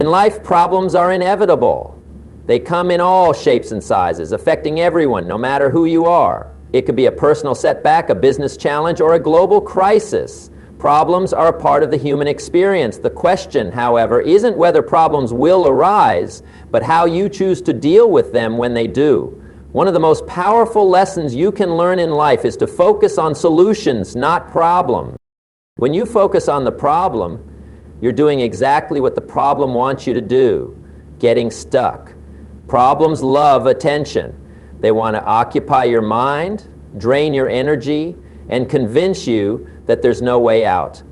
In life, problems are inevitable. They come in all shapes and sizes, affecting everyone, no matter who you are. It could be a personal setback, a business challenge, or a global crisis. Problems are a part of the human experience. The question, however, isn't whether problems will arise, but how you choose to deal with them when they do. One of the most powerful lessons you can learn in life is to focus on solutions, not problems. When you focus on the problem, you're doing exactly what the problem wants you to do, getting stuck. Problems love attention. They want to occupy your mind, drain your energy, and convince you that there's no way out.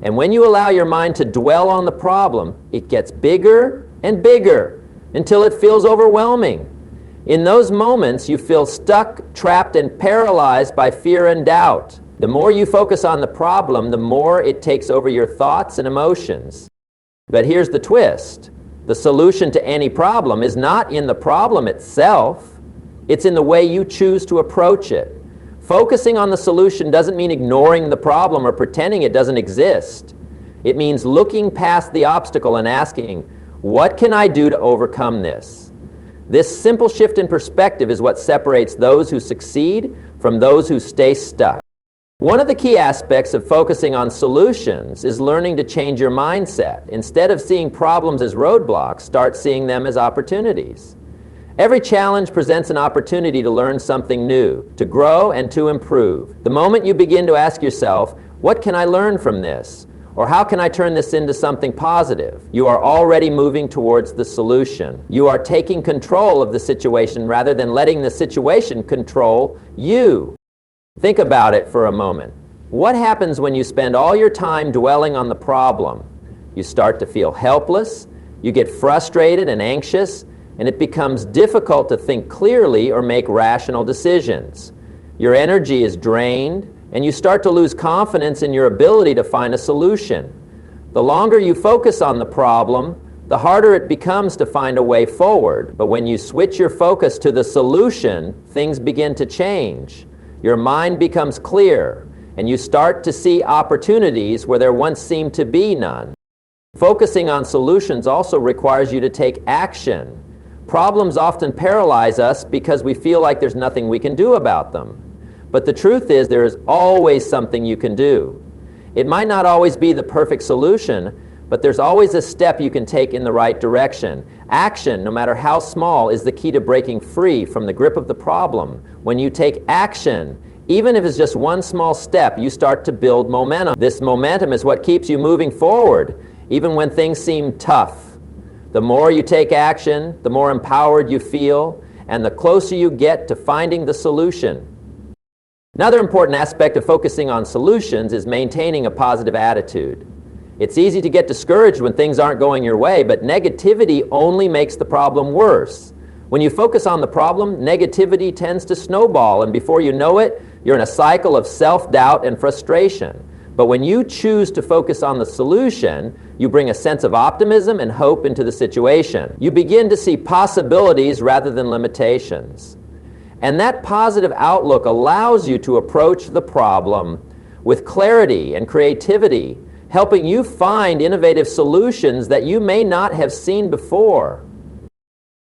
And when you allow your mind to dwell on the problem, it gets bigger and bigger until it feels overwhelming. In those moments, you feel stuck, trapped, and paralyzed by fear and doubt. The more you focus on the problem, the more it takes over your thoughts and emotions. But here's the twist. The solution to any problem is not in the problem itself. It's in the way you choose to approach it. Focusing on the solution doesn't mean ignoring the problem or pretending it doesn't exist. It means looking past the obstacle and asking, what can I do to overcome this? This simple shift in perspective is what separates those who succeed from those who stay stuck. One of the key aspects of focusing on solutions is learning to change your mindset. Instead of seeing problems as roadblocks, start seeing them as opportunities. Every challenge presents an opportunity to learn something new, to grow and to improve. The moment you begin to ask yourself, what can I learn from this? Or how can I turn this into something positive? You are already moving towards the solution. You are taking control of the situation rather than letting the situation control you. Think about it for a moment. What happens when you spend all your time dwelling on the problem? You start to feel helpless, you get frustrated and anxious, and it becomes difficult to think clearly or make rational decisions. Your energy is drained, and you start to lose confidence in your ability to find a solution. The longer you focus on the problem, the harder it becomes to find a way forward. But when you switch your focus to the solution, things begin to change. Your mind becomes clear, and you start to see opportunities where there once seemed to be none. Focusing on solutions also requires you to take action. Problems often paralyze us because we feel like there's nothing we can do about them. But the truth is, there is always something you can do. It might not always be the perfect solution, but there's always a step you can take in the right direction. Action, no matter how small, is the key to breaking free from the grip of the problem. When you take action, even if it's just one small step, you start to build momentum. This momentum is what keeps you moving forward, even when things seem tough. The more you take action, the more empowered you feel, and the closer you get to finding the solution. Another important aspect of focusing on solutions is maintaining a positive attitude. It's easy to get discouraged when things aren't going your way, but negativity only makes the problem worse. When you focus on the problem, negativity tends to snowball, and before you know it, you're in a cycle of self-doubt and frustration. But when you choose to focus on the solution, you bring a sense of optimism and hope into the situation. You begin to see possibilities rather than limitations. And that positive outlook allows you to approach the problem with clarity and creativity, helping you find innovative solutions that you may not have seen before.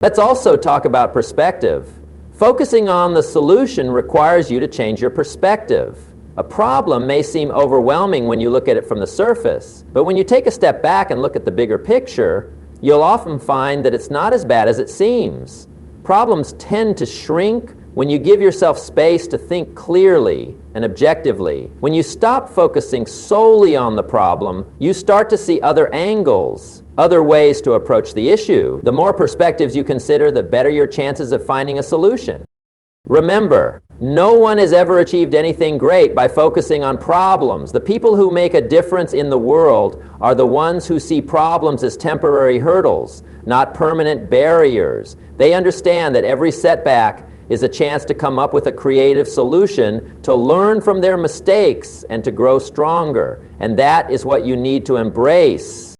Let's also talk about perspective. Focusing on the solution requires you to change your perspective. A problem may seem overwhelming when you look at it from the surface, but when you take a step back and look at the bigger picture, you'll often find that it's not as bad as it seems. Problems tend to shrink when you give yourself space to think clearly and objectively. When you stop focusing solely on the problem, you start to see other angles, other ways to approach the issue. The more perspectives you consider, the better your chances of finding a solution. Remember, no one has ever achieved anything great by focusing on problems. The people who make a difference in the world are the ones who see problems as temporary hurdles, not permanent barriers. They understand that every setback is a chance to come up with a creative solution, to learn from their mistakes, and to grow stronger. And that is what you need to embrace.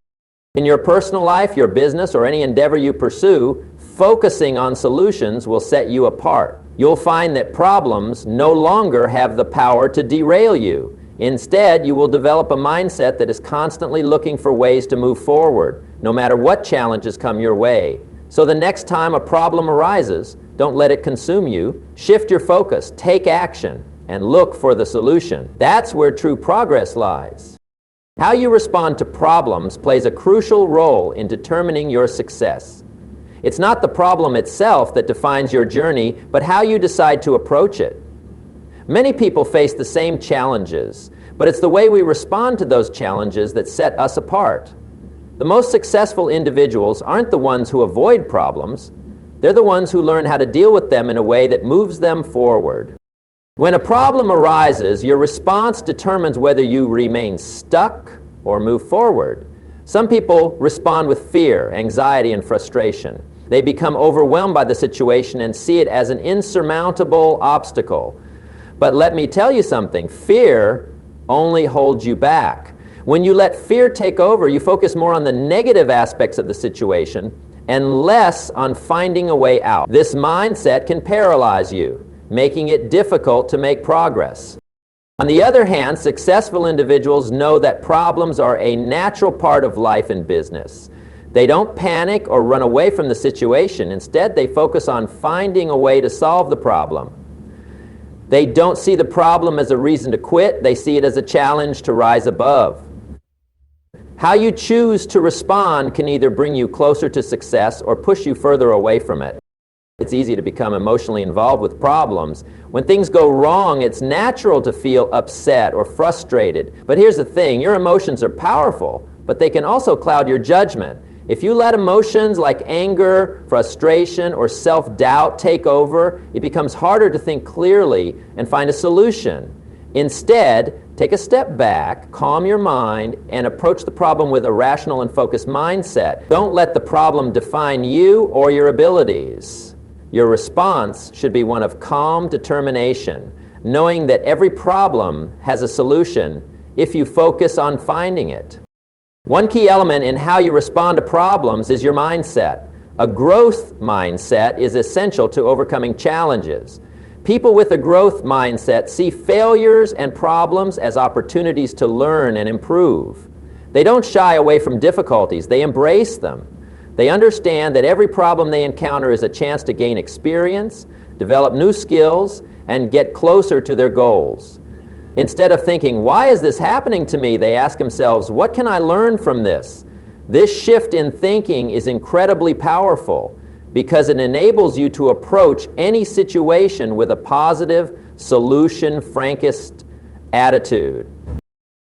In your personal life, your business, or any endeavor you pursue, focusing on solutions will set you apart. You'll find that problems no longer have the power to derail you. Instead, you will develop a mindset that is constantly looking for ways to move forward. no matter what challenges come your way. So the next time a problem arises, don't let it consume you. Shift your focus, take action, and look for the solution. That's where true progress lies. How you respond to problems plays a crucial role in determining your success. It's not the problem itself that defines your journey, but how you decide to approach it. Many people face the same challenges, but it's the way we respond to those challenges that set us apart. The most successful individuals aren't the ones who avoid problems. They're the ones who learn how to deal with them in a way that moves them forward. When a problem arises, your response determines whether you remain stuck or move forward. Some people respond with fear, anxiety, and frustration. They become overwhelmed by the situation and see it as an insurmountable obstacle. But let me tell you something, fear only holds you back. When you let fear take over, you focus more on the negative aspects of the situation and less on finding a way out. This mindset can paralyze you, making it difficult to make progress. On the other hand, successful individuals know that problems are a natural part of life and business. They don't panic or run away from the situation. Instead, they focus on finding a way to solve the problem. They don't see the problem as a reason to quit. They see it as a challenge to rise above. How you choose to respond can either bring you closer to success or push you further away from it. It's easy to become emotionally involved with problems. When things go wrong, it's natural to feel upset or frustrated. But here's the thing, your emotions are powerful, but they can also cloud your judgment. If you let emotions like anger, frustration, or self-doubt take over, it becomes harder to think clearly and find a solution. Instead, take a step back, calm your mind, and approach the problem with a rational and focused mindset. Don't let the problem define you or your abilities. Your response should be one of calm determination, knowing that every problem has a solution if you focus on finding it. One key element in how you respond to problems is your mindset. A growth mindset is essential to overcoming challenges. People with a growth mindset see failures and problems as opportunities to learn and improve. They don't shy away from difficulties, they embrace them. They understand that every problem they encounter is a chance to gain experience, develop new skills, and get closer to their goals. Instead of thinking, why is this happening to me? They ask themselves, what can I learn from this? This shift in thinking is incredibly powerful because it enables you to approach any situation with a positive, solution-focused attitude.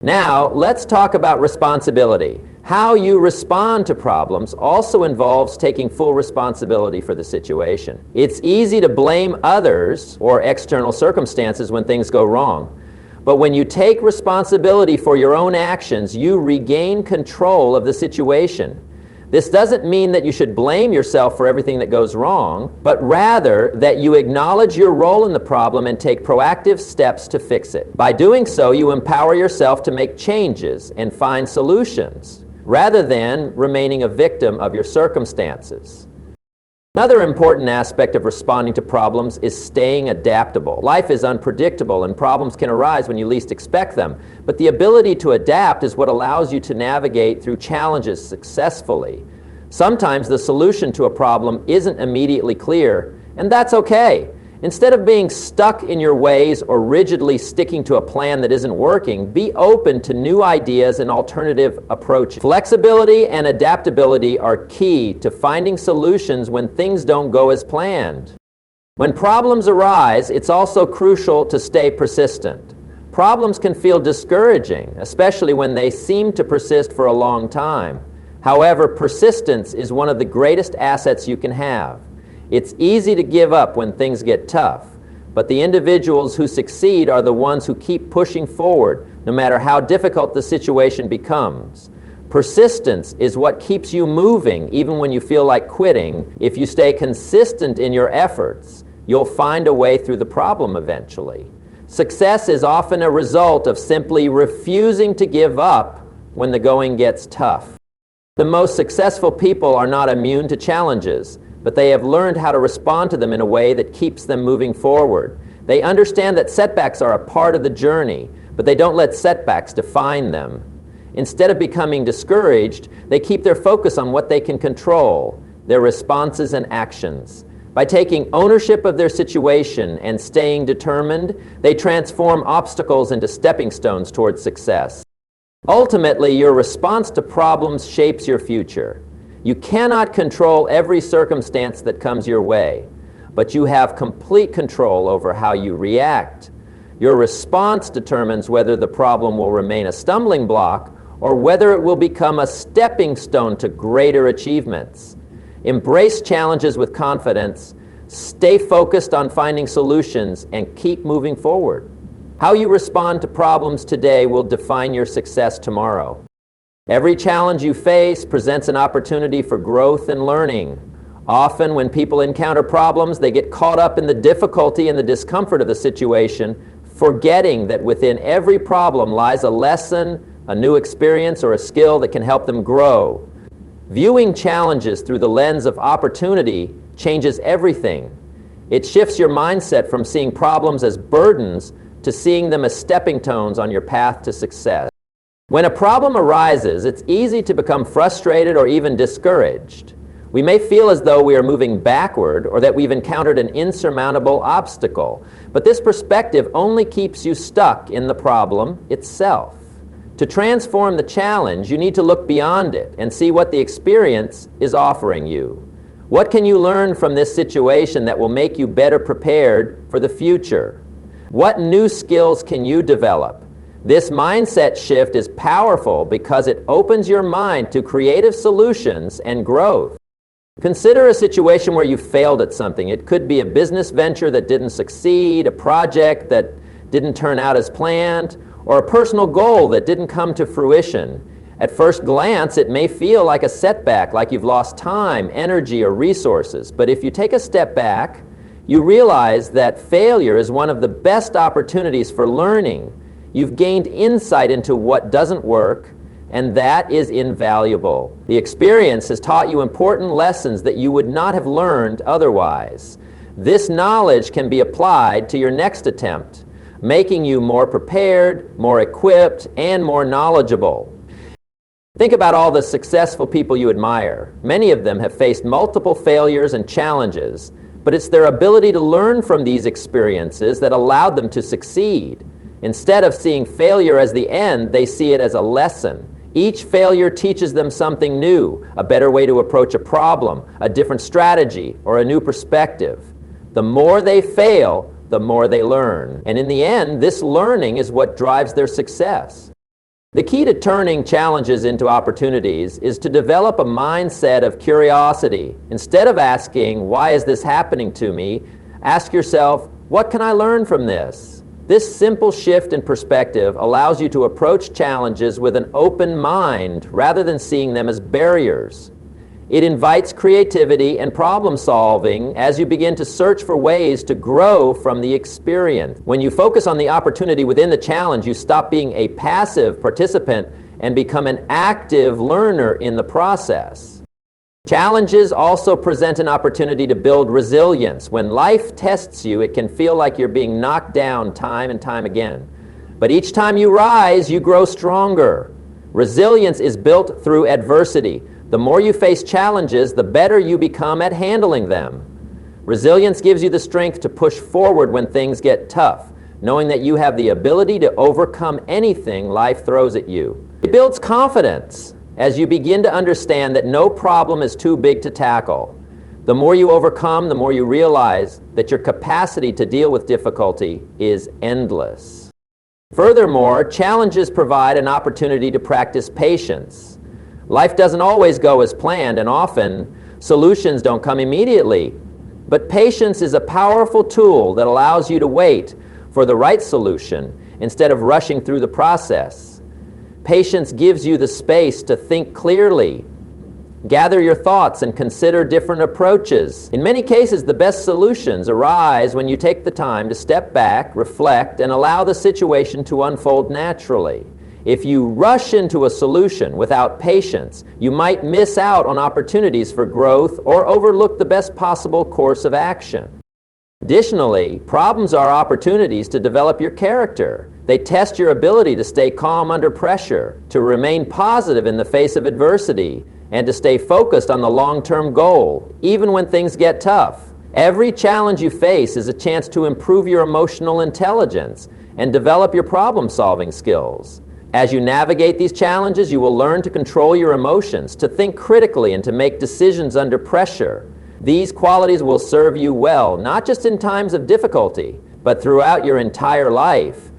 Now, let's talk about responsibility. How you respond to problems also involves taking full responsibility for the situation. It's easy to blame others or external circumstances when things go wrong. But when you take responsibility for your own actions, you regain control of the situation. This doesn't mean that you should blame yourself for everything that goes wrong, but rather that you acknowledge your role in the problem and take proactive steps to fix it. By doing so, you empower yourself to make changes and find solutions, rather than remaining a victim of your circumstances. Another important aspect of responding to problems is staying adaptable. Life is unpredictable and problems can arise when you least expect them, but the ability to adapt is what allows you to navigate through challenges successfully. Sometimes the solution to a problem isn't immediately clear, and that's okay. Instead of being stuck in your ways or rigidly sticking to a plan that isn't working, be open to new ideas and alternative approaches. Flexibility and adaptability are key to finding solutions when things don't go as planned. When problems arise, it's also crucial to stay persistent. Problems can feel discouraging, especially when they seem to persist for a long time. However, persistence is one of the greatest assets you can have. It's easy to give up when things get tough, but the individuals who succeed are the ones who keep pushing forward, no matter how difficult the situation becomes. Persistence is what keeps you moving, even when you feel like quitting. If you stay consistent in your efforts, you'll find a way through the problem eventually. Success is often a result of simply refusing to give up when the going gets tough. The most successful people are not immune to challenges, but they have learned how to respond to them in a way that keeps them moving forward. They understand that setbacks are a part of the journey, but they don't let setbacks define them. Instead of becoming discouraged, they keep their focus on what they can control, their responses and actions. By taking ownership of their situation and staying determined, they transform obstacles into stepping stones towards success. Ultimately, your response to problems shapes your future. You cannot control every circumstance that comes your way, but you have complete control over how you react. Your response determines whether the problem will remain a stumbling block or whether it will become a stepping stone to greater achievements. Embrace challenges with confidence, stay focused on finding solutions, and keep moving forward. How you respond to problems today will define your success tomorrow. Every challenge you face presents an opportunity for growth and learning. Often when people encounter problems, they get caught up in the difficulty and the discomfort of the situation, forgetting that within every problem lies a lesson, a new experience, or a skill that can help them grow. Viewing challenges through the lens of opportunity changes everything. It shifts your mindset from seeing problems as burdens to seeing them as stepping stones on your path to success. When a problem arises, it's easy to become frustrated or even discouraged. We may feel as though we are moving backward or that we've encountered an insurmountable obstacle, but this perspective only keeps you stuck in the problem itself. To transform the challenge, you need to look beyond it and see what the experience is offering you. What can you learn from this situation that will make you better prepared for the future? What new skills can you develop? This mindset shift is powerful because it opens your mind to creative solutions and growth. Consider a situation where you failed at something. It could be a business venture that didn't succeed, a project that didn't turn out as planned, or a personal goal that didn't come to fruition. At first glance, it may feel like a setback, like you've lost time, energy, or resources. But if you take a step back, you realize that failure is one of the best opportunities for learning. You've gained insight into what doesn't work, and that is invaluable. The experience has taught you important lessons that you would not have learned otherwise. This knowledge can be applied to your next attempt, making you more prepared, more equipped, and more knowledgeable. Think about all the successful people you admire. Many of them have faced multiple failures and challenges, but it's their ability to learn from these experiences that allowed them to succeed. Instead of seeing failure as the end, they see it as a lesson. Each failure teaches them something new, a better way to approach a problem, a different strategy, or a new perspective. The more they fail, the more they learn. And in the end, this learning is what drives their success. The key to turning challenges into opportunities is to develop a mindset of curiosity. Instead of asking, "Why is this happening to me?" ask yourself, "What can I learn from this?" This simple shift in perspective allows you to approach challenges with an open mind rather than seeing them as barriers. It invites creativity and problem solving as you begin to search for ways to grow from the experience. When you focus on the opportunity within the challenge, you stop being a passive participant and become an active learner in the process. Challenges also present an opportunity to build resilience. When life tests you, it can feel like you're being knocked down time and time again. But each time you rise, you grow stronger. Resilience is built through adversity. The more you face challenges, the better you become at handling them. Resilience gives you the strength to push forward when things get tough, knowing that you have the ability to overcome anything life throws at you. It builds confidence as you begin to understand that no problem is too big to tackle. The more you overcome, the more you realize that your capacity to deal with difficulty is endless. Furthermore, challenges provide an opportunity to practice patience. Life doesn't always go as planned, and often solutions don't come immediately. But patience is a powerful tool that allows you to wait for the right solution instead of rushing through the process. Patience gives you the space to think clearly, gather your thoughts, and consider different approaches. In many cases, the best solutions arise when you take the time to step back, reflect, and allow the situation to unfold naturally. If you rush into a solution without patience, you might miss out on opportunities for growth or overlook the best possible course of action. Additionally, problems are opportunities to develop your character. They test your ability to stay calm under pressure, to remain positive in the face of adversity, and to stay focused on the long-term goal, even when things get tough. Every challenge you face is a chance to improve your emotional intelligence and develop your problem-solving skills. As you navigate these challenges, you will learn to control your emotions, to think critically, and to make decisions under pressure. These qualities will serve you well, not just in times of difficulty, but throughout your entire life.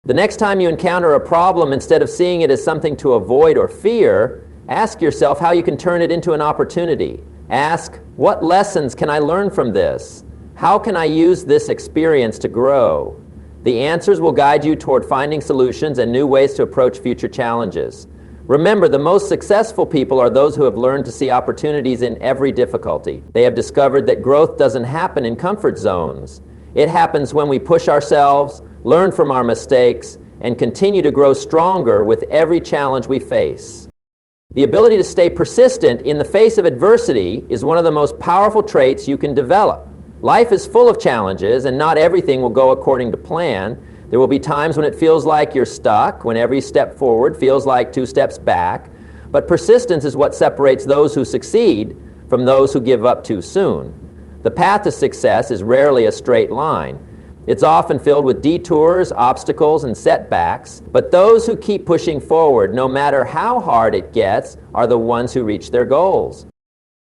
The next time you encounter a problem, instead of seeing it as something to avoid or fear, ask yourself how you can turn it into an opportunity. Ask, what lessons can I learn from this? How can I use this experience to grow? The answers will guide you toward finding solutions and new ways to approach future challenges. Remember, the most successful people are those who have learned to see opportunities in every difficulty. They have discovered that growth doesn't happen in comfort zones. It happens when we push ourselves, learn from our mistakes, and continue to grow stronger with every challenge we face. The ability to stay persistent in the face of adversity is one of the most powerful traits you can develop. Life is full of challenges, and not everything will go according to plan. There will be times when it feels like you're stuck, when every step forward feels like 2 steps back. But persistence is what separates those who succeed from those who give up too soon. The path to success is rarely a straight line. It's often filled with detours, obstacles, and setbacks. But those who keep pushing forward, no matter how hard it gets, are the ones who reach their goals.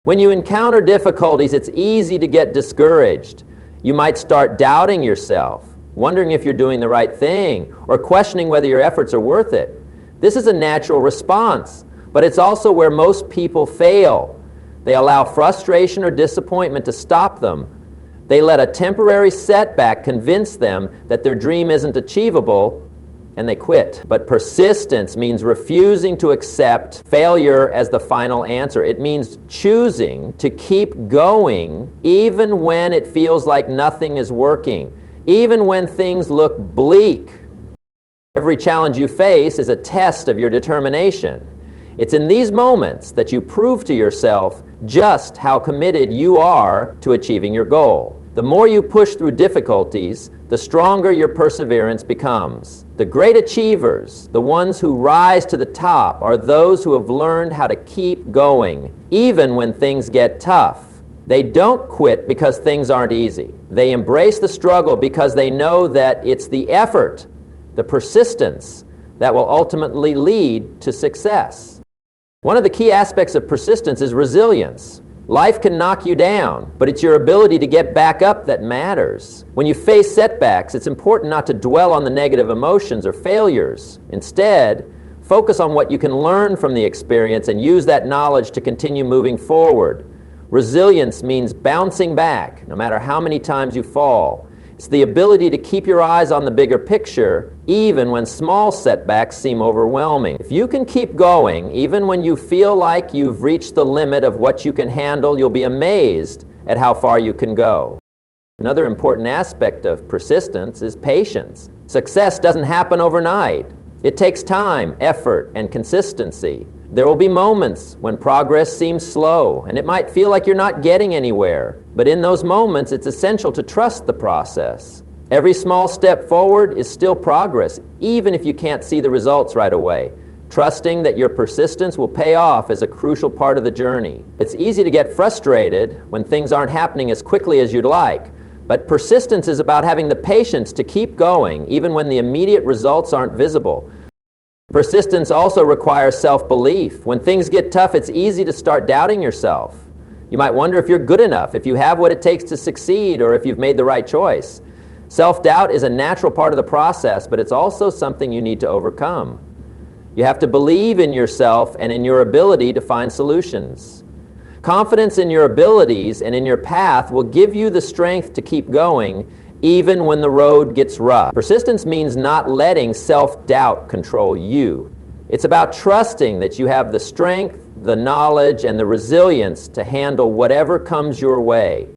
When you encounter difficulties, it's easy to get discouraged. You might start doubting yourself, wondering if you're doing the right thing, or questioning whether your efforts are worth it. This is a natural response, but it's also where most people fail. They allow frustration or disappointment to stop them. They let a temporary setback convince them that their dream isn't achievable, and they quit. But persistence means refusing to accept failure as the final answer. It means choosing to keep going even when it feels like nothing is working, even when things look bleak. Every challenge you face is a test of your determination. It's in these moments that you prove to yourself just how committed you are to achieving your goal. The more you push through difficulties, the stronger your perseverance becomes. The great achievers, the ones who rise to the top, are those who have learned how to keep going, even when things get tough. They don't quit because things aren't easy. They embrace the struggle because they know that it's the effort, the persistence, that will ultimately lead to success. One of the key aspects of persistence is resilience. Life can knock you down, but it's your ability to get back up that matters. When you face setbacks, it's important not to dwell on the negative emotions or failures. Instead, focus on what you can learn from the experience and use that knowledge to continue moving forward. Resilience means bouncing back, no matter how many times you fall. It's the ability to keep your eyes on the bigger picture, even when small setbacks seem overwhelming. If you can keep going, even when you feel like you've reached the limit of what you can handle, you'll be amazed at how far you can go. Another important aspect of persistence is patience. Success doesn't happen overnight. It takes time, effort, and consistency. There will be moments when progress seems slow, and it might feel like you're not getting anywhere. But in those moments, it's essential to trust the process. Every small step forward is still progress, even if you can't see the results right away. Trusting that your persistence will pay off is a crucial part of the journey. It's easy to get frustrated when things aren't happening as quickly as you'd like. But persistence is about having the patience to keep going, even when the immediate results aren't visible. Persistence also requires self-belief. When things get tough, it's easy to start doubting yourself. You might wonder if you're good enough, if you have what it takes to succeed, or if you've made the right choice. Self-doubt is a natural part of the process, but it's also something you need to overcome. You have to believe in yourself and in your ability to find solutions. Confidence in your abilities and in your path will give you the strength to keep going, even when the road gets rough. Persistence means not letting self-doubt control you. It's about trusting that you have the strength, the knowledge, and the resilience to handle whatever comes your way.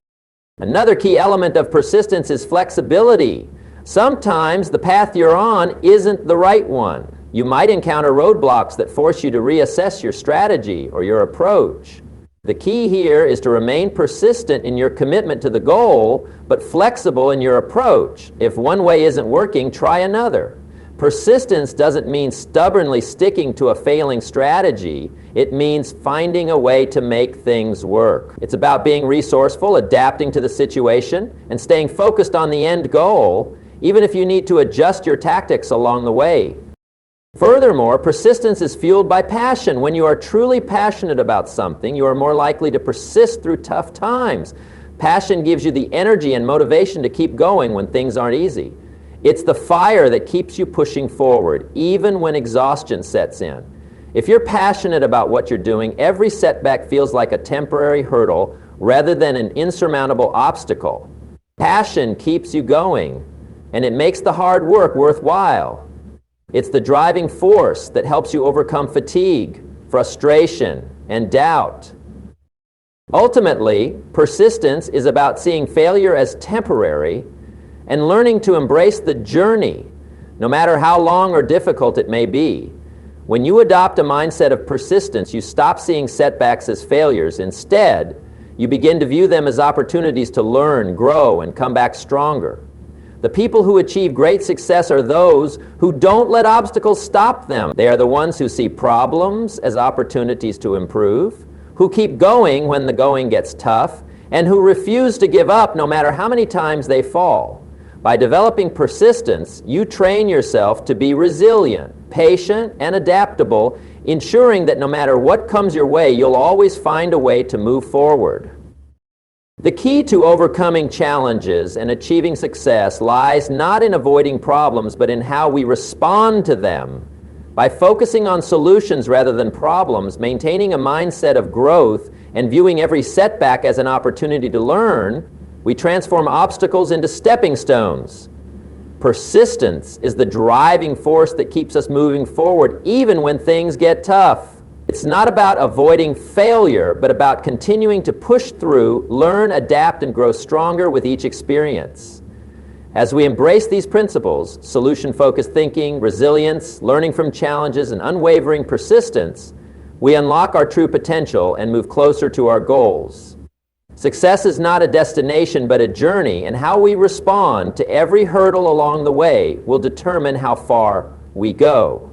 Another key element of persistence is flexibility. Sometimes the path you're on isn't the right one. You might encounter roadblocks that force you to reassess your strategy or your approach. The key here is to remain persistent in your commitment to the goal, but flexible in your approach. If one way isn't working, try another. Persistence doesn't mean stubbornly sticking to a failing strategy. It means finding a way to make things work. It's about being resourceful, adapting to the situation, and staying focused on the end goal, even if you need to adjust your tactics along the way. Furthermore, persistence is fueled by passion. When you are truly passionate about something, you are more likely to persist through tough times. Passion gives you the energy and motivation to keep going when things aren't easy. It's the fire that keeps you pushing forward, even when exhaustion sets in. If you're passionate about what you're doing, every setback feels like a temporary hurdle rather than an insurmountable obstacle. Passion keeps you going, and it makes the hard work worthwhile. It's the driving force that helps you overcome fatigue, frustration, and doubt. Ultimately, persistence is about seeing failure as temporary and learning to embrace the journey, no matter how long or difficult it may be. When you adopt a mindset of persistence, you stop seeing setbacks as failures. Instead, you begin to view them as opportunities to learn, grow, and come back stronger. The people who achieve great success are those who don't let obstacles stop them. They are the ones who see problems as opportunities to improve, who keep going when the going gets tough, and who refuse to give up no matter how many times they fall. By developing persistence, you train yourself to be resilient, patient, and adaptable, ensuring that no matter what comes your way, you'll always find a way to move forward. The key to overcoming challenges and achieving success lies not in avoiding problems, but in how we respond to them. By focusing on solutions rather than problems, maintaining a mindset of growth, and viewing every setback as an opportunity to learn, we transform obstacles into stepping stones. Persistence is the driving force that keeps us moving forward even when things get tough. It's not about avoiding failure, but about continuing to push through, learn, adapt, and grow stronger with each experience. As we embrace these principles, solution-focused thinking, resilience, learning from challenges, and unwavering persistence, we unlock our true potential and move closer to our goals. Success is not a destination, but a journey, and how we respond to every hurdle along the way will determine how far we go.